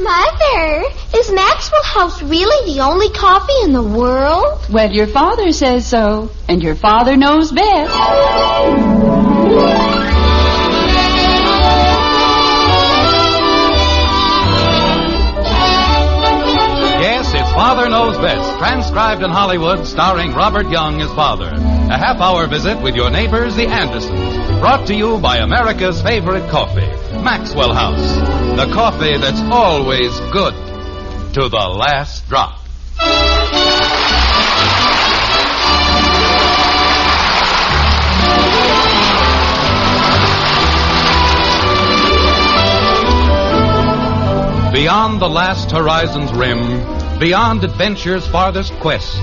Mother, is Maxwell House really the only coffee in the world? Well, your father says so, and your father knows best. Yes, it's Father Knows Best, transcribed in Hollywood, starring Robert Young as father. A half-hour visit with your neighbors, the Andersons. Brought to you by America's favorite coffee, Maxwell House. The coffee that's always good to the last drop. Beyond the last horizon's rim, beyond adventure's farthest quest,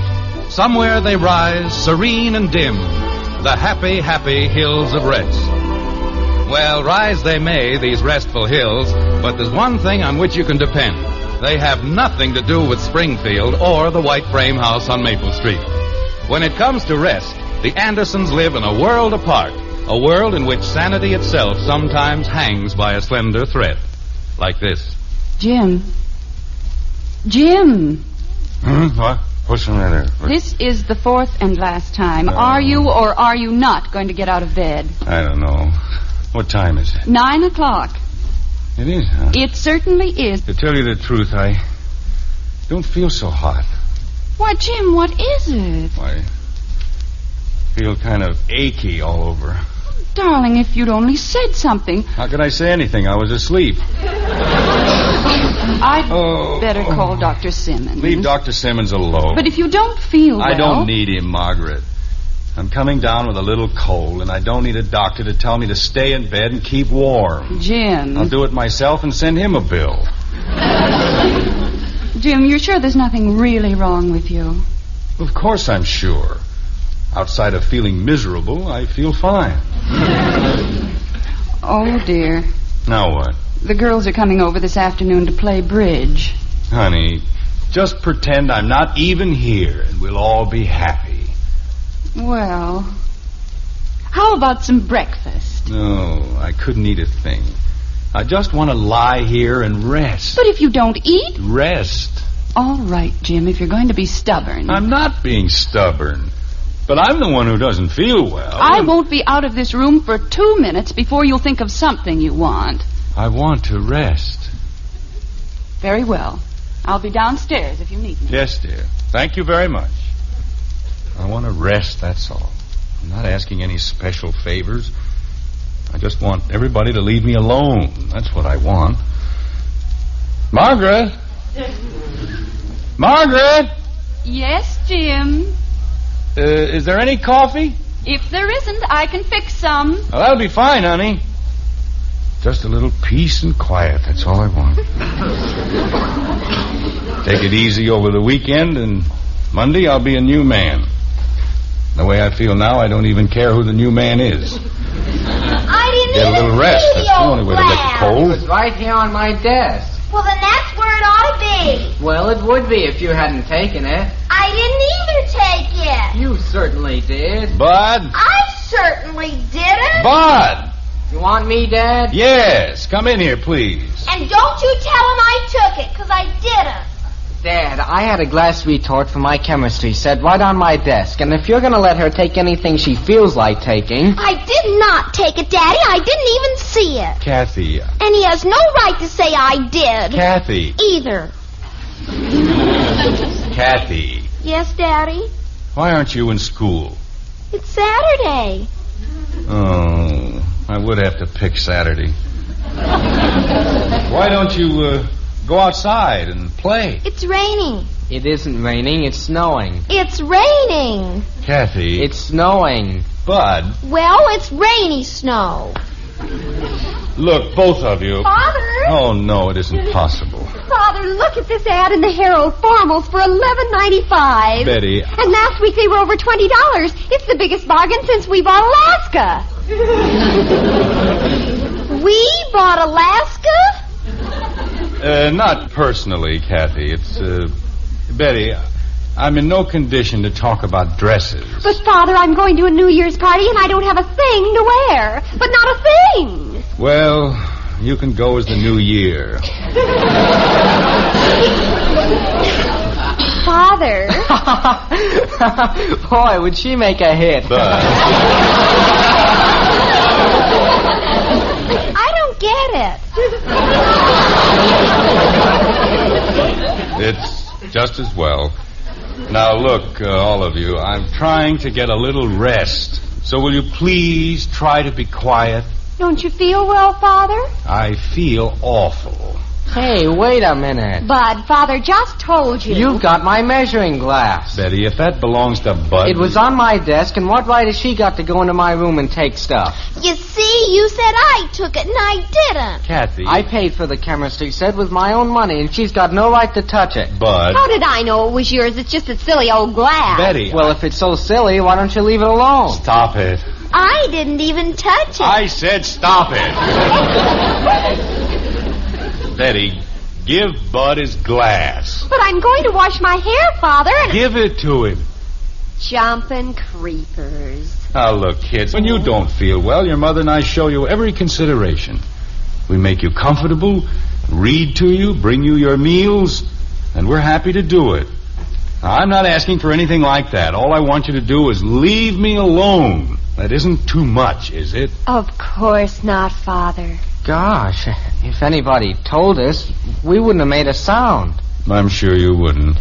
somewhere they rise, serene and dim, the happy, happy hills of rest. Well, rise they may, these restful hills, but there's one thing on which you can depend. They have nothing to do with Springfield or the white frame house on Maple Street. When it comes to rest, the Andersons live in a world apart, a world in which sanity itself sometimes hangs by a slender thread. Like this. Jim. Jim. What? What's the matter? This is the fourth and last time. Are you or are you not going to get out of bed? I don't know. What time is it? 9 o'clock. It is, huh? It certainly is. To tell you the truth, I don't feel so hot. Why, Jim, what is it? I feel kind of achy all over. Darling, if you'd only said something. How could I say anything? I was asleep. I'd better call Dr. Simmons. Leave Dr. Simmons alone. But if you don't feel well... I don't need him, Margret. I'm coming down with a little cold, and I don't need a doctor to tell me to stay in bed and keep warm. Jim. I'll do it myself and send him a bill. Jim, you're sure there's nothing really wrong with you? Of course I'm sure. Outside of feeling miserable, I feel fine. Oh, dear. Now what? The girls are coming over this afternoon to play bridge. Honey, just pretend I'm not even here, and we'll all be happy. Well, how about some breakfast? No, I couldn't eat a thing. I just want to lie here and rest. But if you don't eat? Rest. All right, Jim, if you're going to be stubborn. I'm not being stubborn. But I'm the one who doesn't feel well. I won't be out of this room for 2 minutes before you'll think of something you want. I want to rest. Very well. I'll be downstairs if you need me. Yes, dear. Thank you very much. I want to rest, that's all. I'm not asking any special favors. I just want everybody to leave me alone. That's what I want. Margret! Margret! Yes, Jim? Is there any coffee? If there isn't, I can fix some. Well, that'll be fine, honey. Just a little peace and quiet, that's all I want. Take it easy over the weekend, and Monday I'll be a new man. The way I feel now, I don't even care who the new man is. I didn't Get a even little rest. see That's the only way to get the It cold. was right here on my desk. Well, then that's where it ought to be. Well, it would be if you hadn't taken it. I didn't either take it. You certainly did. Bud? I certainly didn't. Bud! You want me, Dad? Yes, come in here, please. And don't you tell him I took it, because I didn't. Dad, I had a glass retort for my chemistry set right on my desk, and if you're going to let her take anything she feels like taking... I did not take it, Daddy. I didn't even see it. Kathy. And he has no right to say I did. Kathy. Either. Kathy. Yes, Daddy? Why aren't you in school? It's Saturday. Oh, I would have to pick Saturday. Why don't you go outside and play? It's raining. It isn't raining, it's snowing. It's raining. Kathy. It's snowing. Bud. Well, it's rainy snow. Look, both of you. Father? Oh, no, it isn't possible. Father, look at this ad in the Herald. Formals for $11.95. Betty. And last week they were over $20. It's the biggest bargain since we bought Alaska. We bought Alaska? Not personally, Kathy. It's, Betty, I'm in no condition to talk about dresses. But, Father, I'm going to a New Year's party and I don't have a thing to wear. But not a thing. Well, you can go as the new year. Father. Boy, would she make a hit. But I don't get it. it's just as well. Now, look, all of you, I'm trying to get a little rest. So will you please try to be quiet? Don't you feel well, Father? I feel awful. Hey, wait a minute. Bud, Father just told you. You've got my measuring glass. Betty, if that belongs to Bud... It was on my desk, and what right has she got to go into my room and take stuff? You see, you said I took it and I didn't. Kathy... I paid for the chemistry set with my own money, and she's got no right to touch it. Bud... How did I know it was yours? It's just a silly old glass. Betty... Well, if it's so silly, why don't you leave it alone? Stop it. I didn't even touch it. I said stop it. Betty, give Bud his glass. But I'm going to wash my hair, Father, and... Give it to him. Jumping creepers. Now, look, kids, when you don't feel well, your mother and I show you every consideration. We make you comfortable, read to you, bring you your meals, and we're happy to do it. Now, I'm not asking for anything like that. All I want you to do is leave me alone. That isn't too much, is it? Of course not, Father. Gosh, if anybody told us, we wouldn't have made a sound. I'm sure you wouldn't.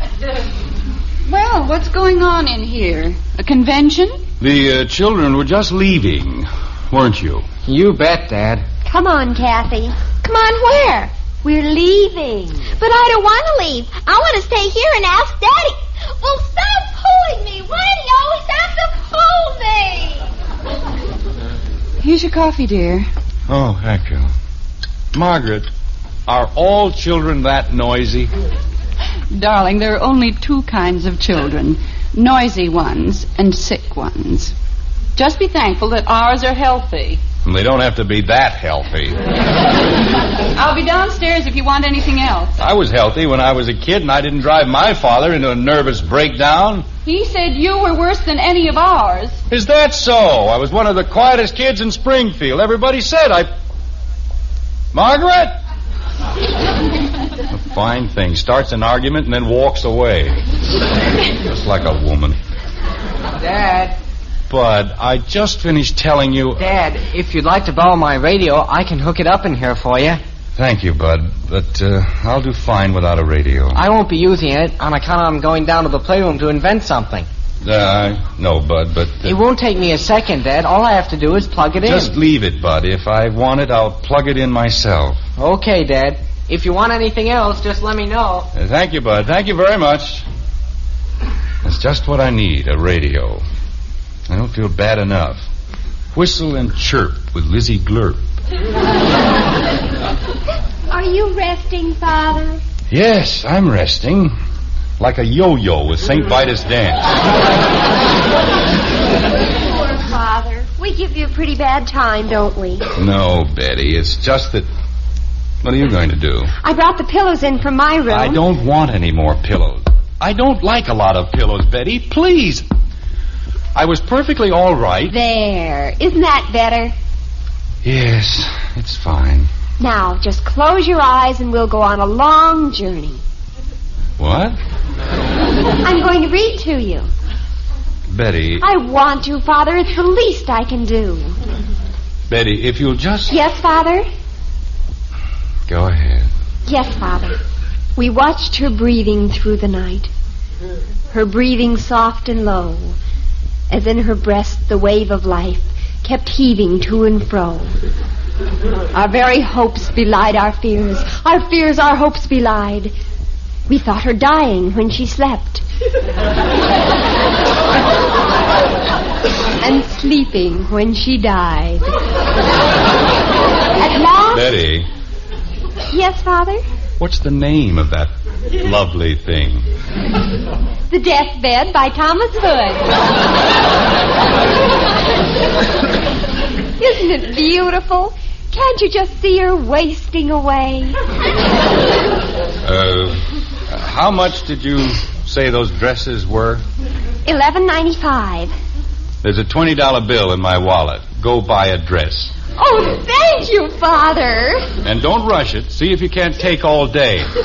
Well, what's going on in here? A convention? The children were just leaving, weren't you? You bet, Dad. Come on, Kathy. Come on, where? We're leaving. But I don't want to leave. I want to stay here and ask Daddy. Well, stop pulling me. Why do you always have to pull me? Here's your coffee, dear. Oh, thank you. Margaret, are all children that noisy? Darling, there are only two kinds of children. Noisy ones and sick ones. Just be thankful that ours are healthy. And they don't have to be that healthy. I'll be downstairs if you want anything else. I was healthy when I was a kid, and I didn't drive my father into a nervous breakdown. He said you were worse than any of ours. Is that so? I was one of the quietest kids in Springfield. Everybody said Margaret? A fine thing. Starts an argument and then walks away. Just like a woman. Dad. Bud, I just finished telling you... Dad, if you'd like to borrow my radio, I can hook it up in here for you. Thank you, Bud, but I'll do fine without a radio. I won't be using it on account of I'm going down to the playroom to invent something. No, Bud, but... It won't take me a second, Dad. All I have to do is plug it in. Just leave it, Bud. If I want it, I'll plug it in myself. Okay, Dad. If you want anything else, just let me know. Thank you, Bud. Thank you very much. That's just what I need, a radio. I don't feel bad enough. Whistle and chirp with Lizzie Glurp. Are you resting, Father? Yes, I'm resting. Like a yo-yo with St. Vitus dance. Poor Father. We give you a pretty bad time, don't we? No, Betty, it's just that... What are you going to do? I brought the pillows in from my room. I don't want any more pillows. I don't like a lot of pillows, Betty. Please. I was perfectly all right. There. Isn't that better? Yes, it's fine. Now, just close your eyes and we'll go on a long journey. What? I'm going to read to you. Betty. I want to, Father. It's the least I can do. Betty, if you'll just... Yes, Father? Go ahead. Yes, Father. We watched her breathing through the night. Her breathing soft and low, as in her breast the wave of life kept heaving to and fro. Our very hopes belied our fears. Our fears our hopes belied. We thought her dying when she slept. And sleeping when she died. At last... Betty. Yes, Father? What's the name of that lovely thing? The Deathbed by Thomas Hood. Isn't it beautiful? Can't you just see her wasting away? How much did you say those dresses were? $11.95. There's a $20 bill in my wallet. Go buy a dress. Oh, thank you, Father. And don't rush it. See if you can't take all day. Oh,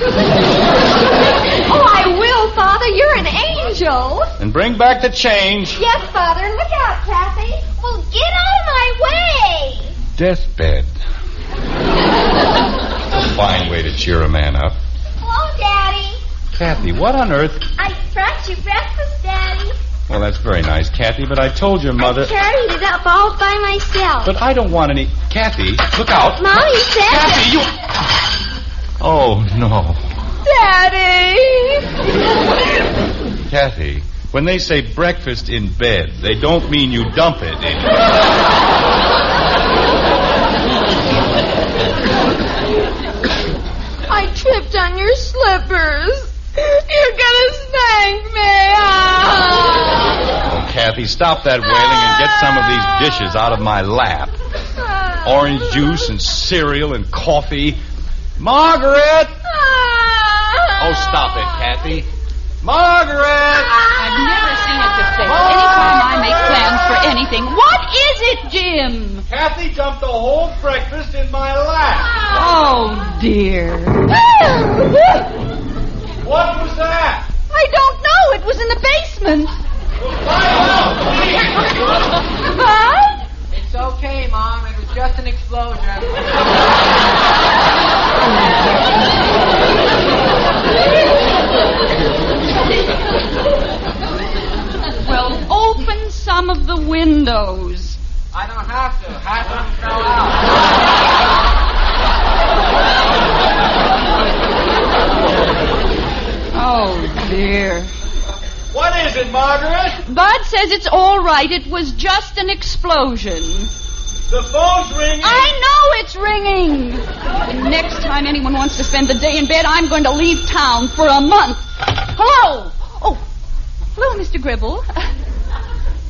I will, Father. You're an angel. And bring back the change. Yes, Father. Look out, Kathy. Well, get out of my way. Deathbed. A fine way to cheer a man up. Hello, Daddy. Kathy, what on earth? I brought you breakfast, Daddy. Well, that's very nice, Kathy, but I told your mother... I carried it up all by myself. But I don't want any... Kathy, look out. Mommy said... Kathy, you... Oh, no. Daddy! Kathy, when they say breakfast in bed, they don't mean you dump it in... I tripped on your slippers. You're gonna spank me. Oh, Kathy, stop that wailing and get some of these dishes out of my lap. Orange juice and cereal and coffee. Margaret! Oh, stop it, Kathy. Margaret! I've never seen it to fail. Anytime I make plans for anything. What is it, Jim? Kathy dumped the whole breakfast in my lap. Oh, dear. What was that? I don't know. It was in the basement. Huh? It's okay, Mom. It was just an explosion. Well, open some of the windows. I don't have to. Half of them fell out. Oh, dear. What is it, Margaret? Bud says it's all right. It was just an explosion. The phone's ringing. I know it's ringing. The next time anyone wants to spend the day in bed, I'm going to leave town for a month. Hello. Oh, hello, Mr. Gribble.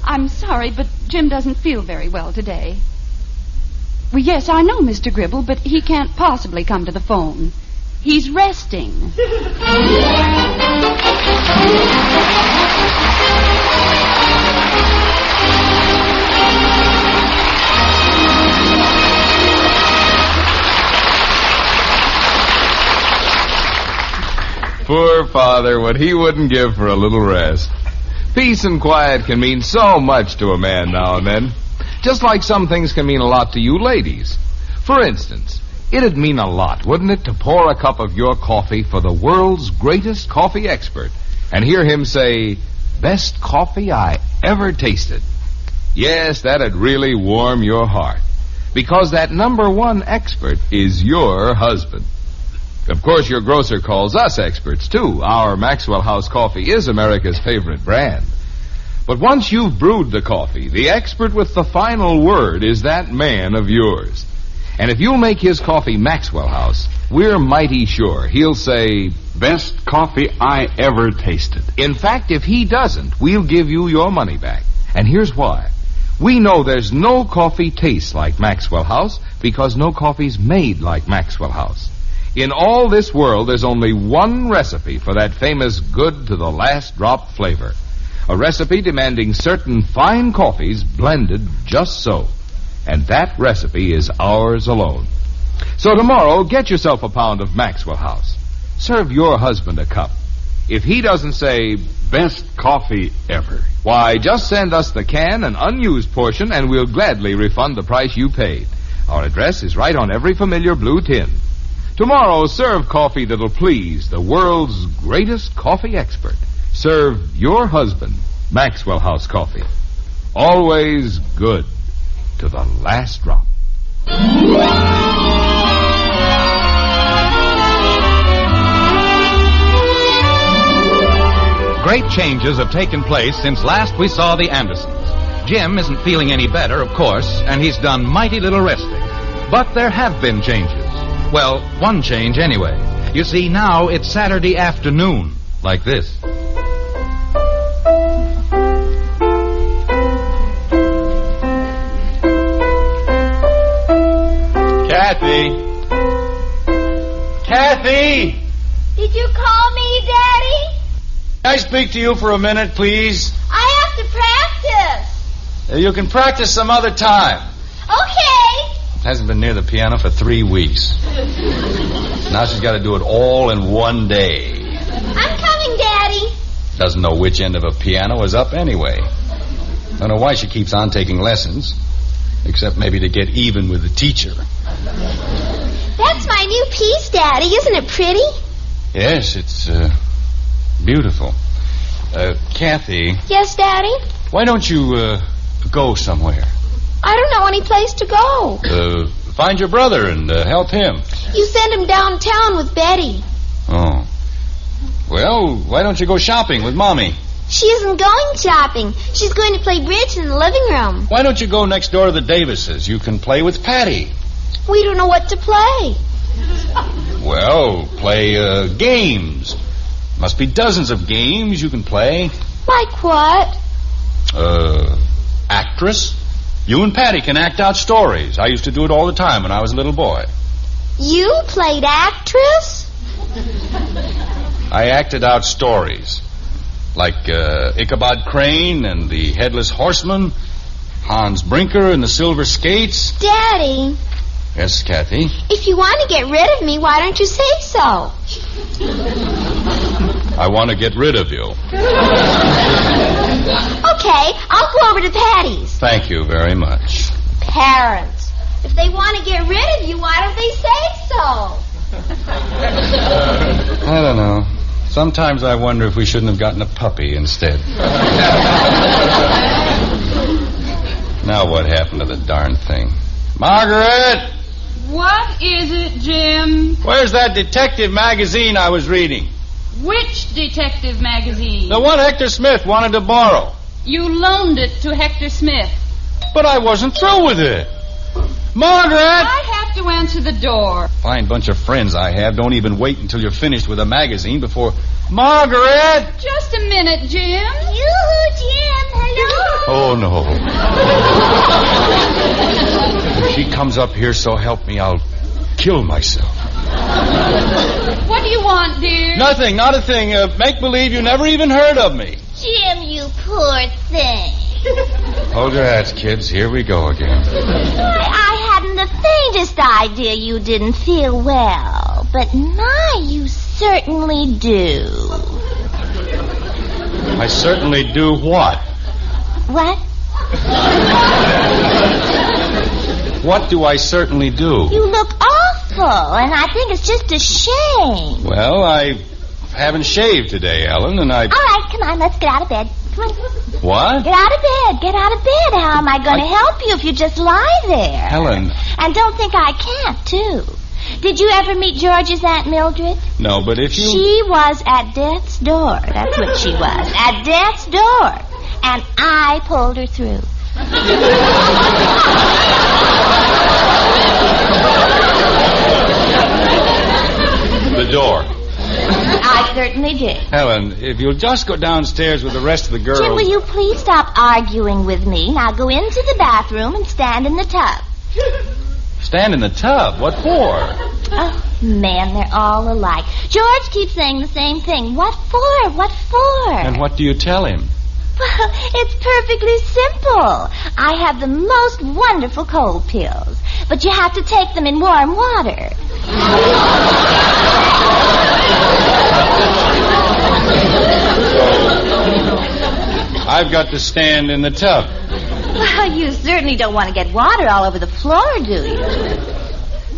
I'm sorry, but Jim doesn't feel very well today. Well, yes, I know, Mr. Gribble, but he can't possibly come to the phone. He's resting. Poor father, what he wouldn't give for a little rest. Peace and quiet can mean so much to a man now and then. Just like some things can mean a lot to you ladies. For instance, it'd mean a lot, wouldn't it, to pour a cup of your coffee for the world's greatest coffee expert and hear him say, "Best coffee I ever tasted." Yes, that'd really warm your heart, because that number one expert is your husband. Of course, your grocer calls us experts, too. Our Maxwell House coffee is America's favorite brand. But once you've brewed the coffee, the expert with the final word is that man of yours. And if you'll make his coffee Maxwell House, we're mighty sure he'll say, "Best coffee I ever tasted." In fact, if he doesn't, we'll give you your money back. And here's why. We know there's no coffee tastes like Maxwell House because no coffee's made like Maxwell House. In all this world, there's only one recipe for that famous good to the last drop flavor. A recipe demanding certain fine coffees blended just so. And that recipe is ours alone. So tomorrow, get yourself a pound of Maxwell House. Serve your husband a cup. If he doesn't say, "Best coffee ever," why, just send us the can and unused portion, and we'll gladly refund the price you paid. Our address is right on every familiar blue tin. Tomorrow, serve coffee that'll please the world's greatest coffee expert. Serve your husband Maxwell House coffee. Always good to the last drop. Great changes have taken place since last we saw the Andersons. Jim isn't feeling any better, of course, and he's done mighty little resting. But there have been changes. Well, one change anyway. You see, now it's Saturday afternoon, like this. Kathy! Kathy! Did you call me, Daddy? Can I speak to you for a minute, please? I have to practice. You can practice some other time. Okay. Hasn't been near the piano for 3 weeks. Now she's got to do it all in one day. I'm coming, Daddy. Doesn't know which end of a piano is up anyway. Don't know why she keeps on taking lessons, except maybe to get even with the teacher. That's my new piece, Daddy. Isn't it pretty? Yes, it's beautiful. Kathy. Yes, Daddy? Why don't you go somewhere? I don't know any place to go. Find your brother and help him. You send him downtown with Betty. Oh. Well, why don't you go shopping with Mommy? She isn't going shopping. She's going to play bridge in the living room. Why don't you go next door to the Davises? You can play with Patty. We don't know what to play. Well, play games. Must be dozens of games you can play. Like what? Actress. You and Patty can act out stories. I used to do it all the time when I was a little boy. You played actress? I acted out stories. Like Ichabod Crane and the Headless Horseman, Hans Brinker and the Silver Skates. Daddy. Yes, Kathy? If you want to get rid of me, why don't you say so? I want to get rid of you. Okay, I'll go over to Patty's. Thank you very much. Parents. If they want to get rid of you, why don't they say so? I don't know. Sometimes I wonder if we shouldn't have gotten a puppy instead. Now what happened to the darn thing? Margaret! What is it, Jim? Where's that detective magazine I was reading? Which detective magazine? The one Hector Smith wanted to borrow. You loaned it to Hector Smith. But I wasn't through with it. Margaret! I have to answer the door. Fine bunch of friends I have. Don't even wait until you're finished with a magazine before... Margaret! Just a minute, Jim. Yoo-hoo, Jim. Hello? Oh, no. If she comes up here, so help me, I'll kill myself. What do you want, dear? Nothing, not a thing. Make believe you never even heard of me. Jim, you poor thing. Hold your hats, kids. Here we go again. I hadn't the faintest idea you didn't feel well. But my, you certainly do. I certainly do what? What? What do I certainly do? You look awful, and I think it's just a shame. Well, I haven't shaved today, Ellen, and I... All right, come on, let's get out of bed. Come on. What? Get out of bed. Get out of bed. How am I going to help you if you just lie there? Helen. And don't think I can't, too. Did you ever meet George's Aunt Mildred? No, but if you... She was at death's door. That's what she was. At death's door. And I pulled her through. The door. I certainly did. Helen, if you'll just go downstairs with the rest of the girls... Jim, will you please stop arguing with me? Now go into the bathroom and stand in the tub. Stand in the tub? What for? Oh, man, they're all alike. George keeps saying the same thing. What for? What for? And what do you tell him? Well, it's perfectly simple. I have the most wonderful cold pills, but you have to take them in warm water. I've got to stand in the tub. Well, you certainly don't want to get water all over the floor, do you?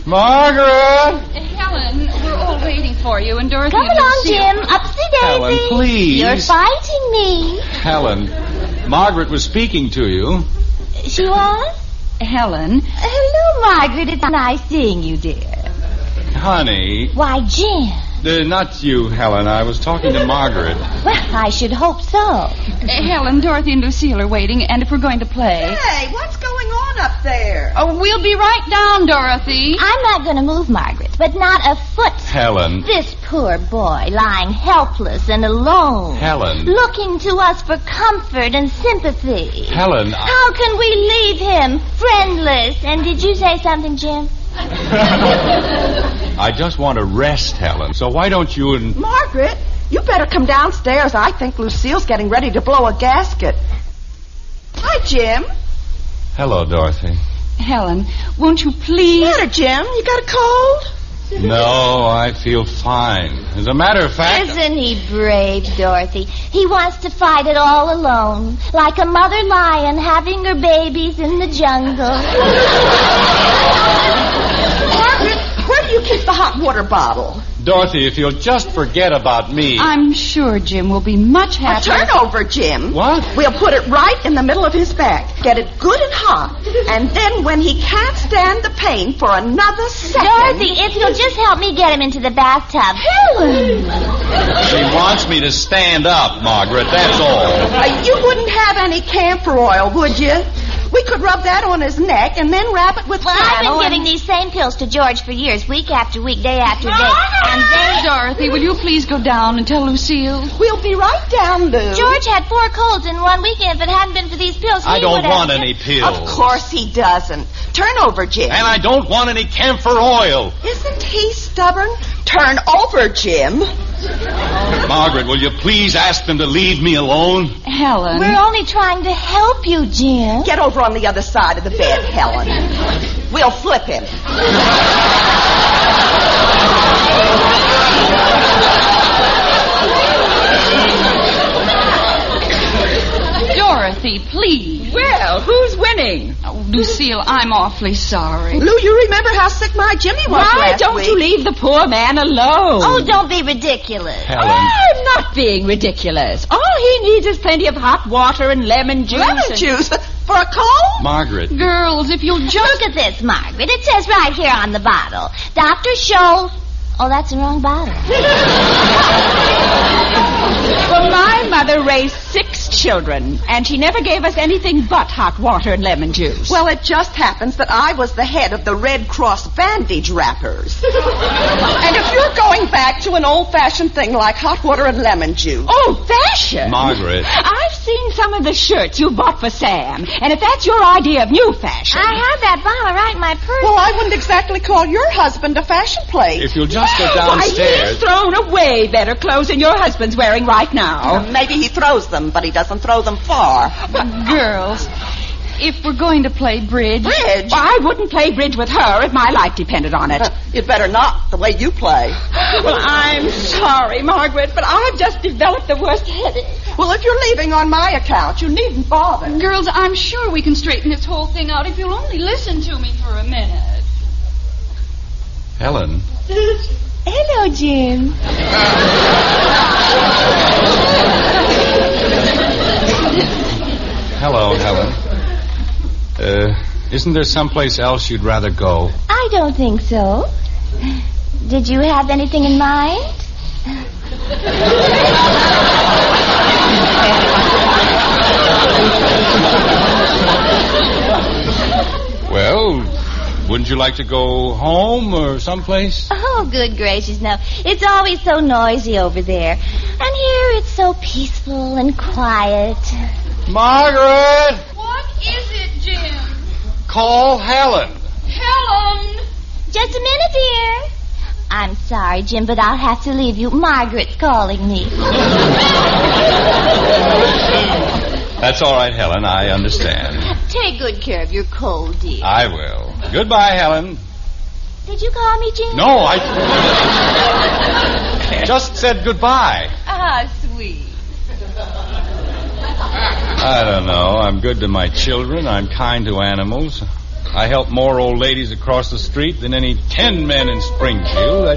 Margaret! Helen, we're all waiting for you, and Dorothy... Come along, Jim. Upsy-daisy. Helen, please. You're fighting me. Helen, Margaret was speaking to you. She was? Helen. Hello, Margaret. It's nice seeing you, dear. Honey. Why, Jim. Not you, Helen. I was talking to Margaret. Well, I should hope so. Helen, Dorothy, and Lucille are waiting, and if we're going to play... Hey, what's going on up there? Oh, we'll be right down, Dorothy. I'm not going to move, Margaret, but not a foot. Helen. This poor boy lying helpless and alone. Helen. Looking to us for comfort and sympathy. Helen. How can we leave him friendless? And did you say something, Jim? I just want to rest, Helen. So why don't you and... Margaret, you better come downstairs. I think Lucille's getting ready to blow a gasket. Hi, Jim. Hello, Dorothy. Helen, won't you please... What's the matter, Jim? You got a cold? No, I feel fine. As a matter of fact... Isn't he brave, Dorothy? He wants to fight it all alone, like a mother lion having her babies in the jungle. Margaret, where do you keep the hot water bottle? Dorothy, if you'll just forget about me... I'm sure Jim will be much happier. Turn over, Jim. What? We'll put it right in the middle of his back. Get it good and hot. And then when he can't stand the pain for another second... Dorothy, if you'll just help me get him into the bathtub. Helen! She wants me to stand up, Margaret, that's all. You wouldn't have any camphor oil, would you? We could rub that on his neck and then wrap it with flannel. I've been giving these same pills to George for years, week after week, day after day. And Dorothy, will you please go down and tell Lucille? We'll be right down, Lou. George had 4 colds in one weekend. If it hadn't been for these pills, I don't want any pills. Of course he doesn't. Turn over, Jim. And I don't want any camphor oil. Isn't he stubborn? Turn over, Jim. Margaret, will you please ask them to leave me alone? Helen. We're only trying to help you, Jim. Get over on the other side of the bed, Helen. We'll flip him. Dorothy, please. Well, who's winning? Oh, Lucille, I'm awfully sorry. Lou, you remember how sick my Jimmy was last week? Why don't you leave the poor man alone? Oh, don't be ridiculous. Helen. I'm not being ridiculous. All he needs is plenty of hot water and lemon juice. Lemon juice? For a cold? Margaret. Girls, if you'll just... Look at this, Margaret. It says right here on the bottle. Dr. Scholl. Oh, that's the wrong bottle. Well, my mother raised 6 children, and she never gave us anything but hot water and lemon juice. Well, it just happens that I was the head of the Red Cross bandage wrappers. And if you're going back to an old-fashioned thing like hot water and lemon juice... Old-fashioned? Margaret. I've seen some of the shirts you bought for Sam, and if that's your idea of new fashion... I have that bottle right in my purse. Well, I wouldn't exactly call your husband a fashion plate. If you'll just go Why, downstairs... he's thrown away better clothes than your husband's wearing right now. Maybe he throws them, but he doesn't throw them far. Girls, if we're going to play bridge... Bridge? Well, I wouldn't play bridge with her if my life depended on it. You'd better not, the way you play. Well, I'm sorry, Margaret, but I've just developed the worst headache. Well, if you're leaving on my account, you needn't bother. Girls, I'm sure we can straighten this whole thing out if you'll only listen to me for a minute. Helen. Hello, Jim. Hello, Helen. Isn't there someplace else you'd rather go? I don't think so. Did you have anything in mind? Well, wouldn't you like to go home or someplace? Oh, good gracious, no. It's always so noisy over there. And here it's so peaceful and quiet. Margaret! What is it, Jim? Call Helen. Helen! Just a minute, dear. I'm sorry, Jim, but I'll have to leave you. Margaret's calling me. That's all right, Helen. I understand. Take good care of your cold, dear. I will. Goodbye, Helen. Did you call me, Jim? No, I just said goodbye. Ah, sweet. I don't know. I'm good to my children. I'm kind to animals. I help more old ladies across the street than any 10 men in Springfield.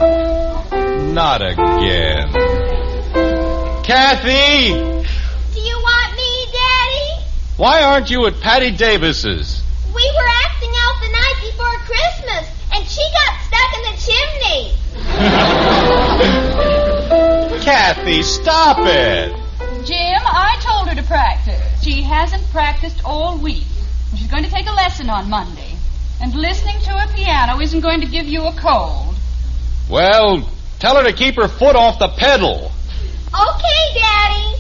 Not again. Kathy! Do you want me, Daddy? Why aren't you at Patty Davis's? We were acting out the night before Christmas, and she got stuck in the chimney. Kathy, stop it! Jim, I told her to practice. She hasn't practiced all week. She's going to take a lesson on Monday. And listening to a piano isn't going to give you a cold. Well, tell her to keep her foot off the pedal. Okay, Daddy.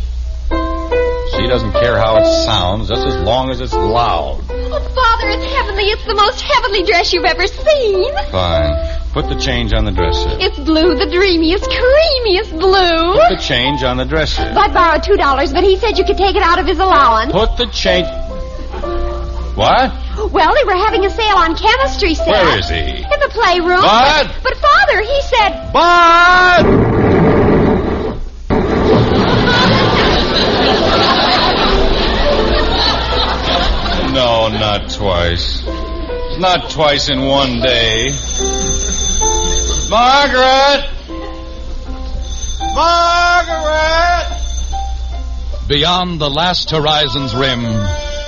She doesn't care how it sounds, just as long as it's loud. Oh, Father, it's heavenly. It's the most heavenly dress you've ever seen. Fine. Put the change on the dresser. It's blue, the dreamiest, creamiest blue. Put the change on the dresser. I borrowed $2, but he said you could take it out of his allowance. Put the change... What? Well, they were having a sale on chemistry sets. Where is he? In the playroom. Bud! But Father, he said... Bud! No, not twice. Not twice in one day. Margret! Margret! Beyond the last horizon's rim,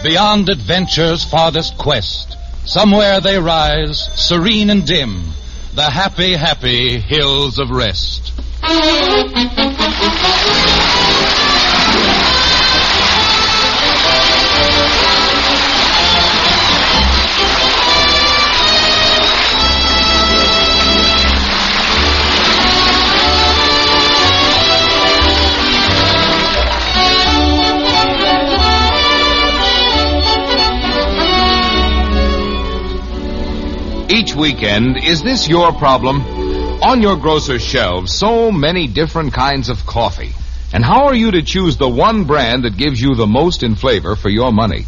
beyond adventure's farthest quest, somewhere they rise, serene and dim, the happy, happy hills of rest. Each weekend, is this your problem? On your grocer's shelves, so many different kinds of coffee. And how are you to choose the one brand that gives you the most in flavor for your money?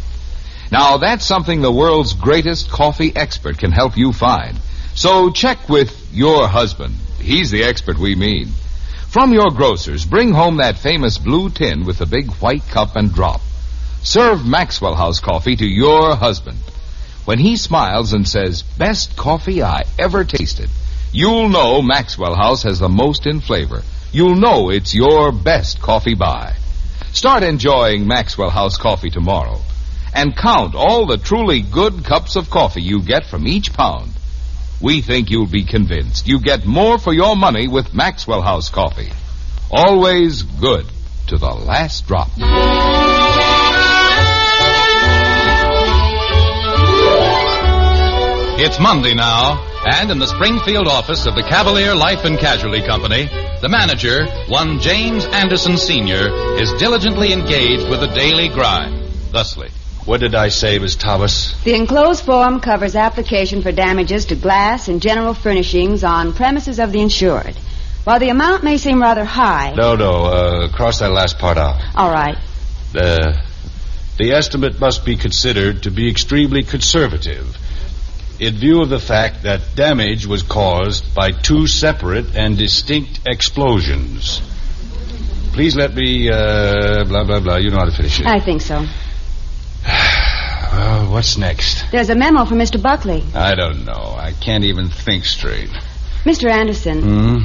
Now, that's something the world's greatest coffee expert can help you find. So check with your husband. He's the expert we mean. From your grocers, bring home that famous blue tin with the big white cup and drop. Serve Maxwell House coffee to your husband. When he smiles and says, "Best coffee I ever tasted," you'll know Maxwell House has the most in flavor. You'll know it's your best coffee buy. Start enjoying Maxwell House coffee tomorrow. And count all the truly good cups of coffee you get from each pound. We think you'll be convinced. You get more for your money with Maxwell House coffee. Always good to the last drop. It's Monday now, and in the Springfield office of the Cavalier Life and Casualty Company, the manager, one James Anderson Sr., is diligently engaged with the daily grind. Thusly. What did I say, Miss Thomas? The enclosed form covers application for damages to glass and general furnishings on premises of the insured. While the amount may seem rather high... No, cross that last part out. All right. The estimate must be considered to be extremely conservative, in view of the fact that damage was caused by two separate and distinct explosions. Please let me, blah, blah, blah. You know how to finish it. I think so. Well, what's next? There's a memo from Mr. Buckley. I don't know. I can't even think straight. Mr. Anderson.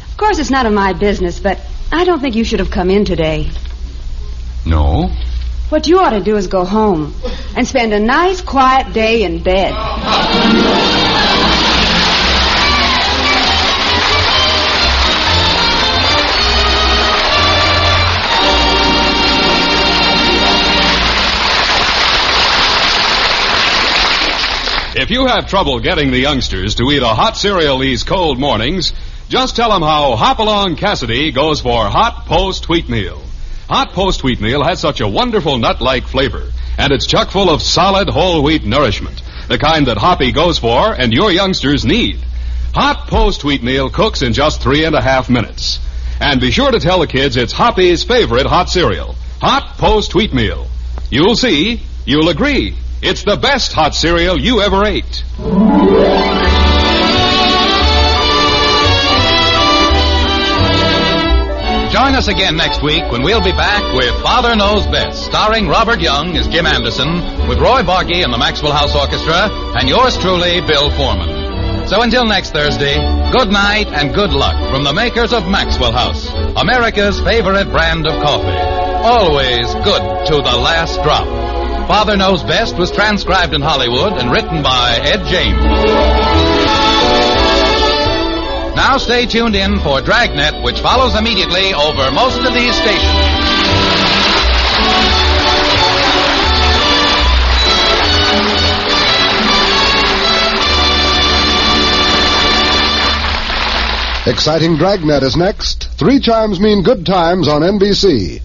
Of course, it's none of my business, but I don't think you should have come in today. No? What you ought to do is go home and spend a nice, quiet day in bed. If you have trouble getting the youngsters to eat a hot cereal these cold mornings, just tell them how Hopalong Cassidy goes for Hot Post Wheatmeal. Hot Post Wheatmeal has such a wonderful nut-like flavor, and it's chock full of solid whole wheat nourishment, the kind that Hoppy goes for and your youngsters need. Hot Post Wheatmeal cooks in just 3.5 minutes. And be sure to tell the kids it's Hoppy's favorite hot cereal, Hot Post Wheatmeal. You'll see, you'll agree, it's the best hot cereal you ever ate. Join us again next week when we'll be back with Father Knows Best, starring Robert Young as Jim Anderson, with Roy Barkey and the Maxwell House Orchestra, and yours truly, Bill Foreman. So until next Thursday, good night and good luck from the makers of Maxwell House, America's favorite brand of coffee. Always good to the last drop. Father Knows Best was transcribed in Hollywood and written by Ed James. Now stay tuned in for Dragnet, which follows immediately over most of these stations. Exciting Dragnet is next. 3 chimes mean good times on NBC.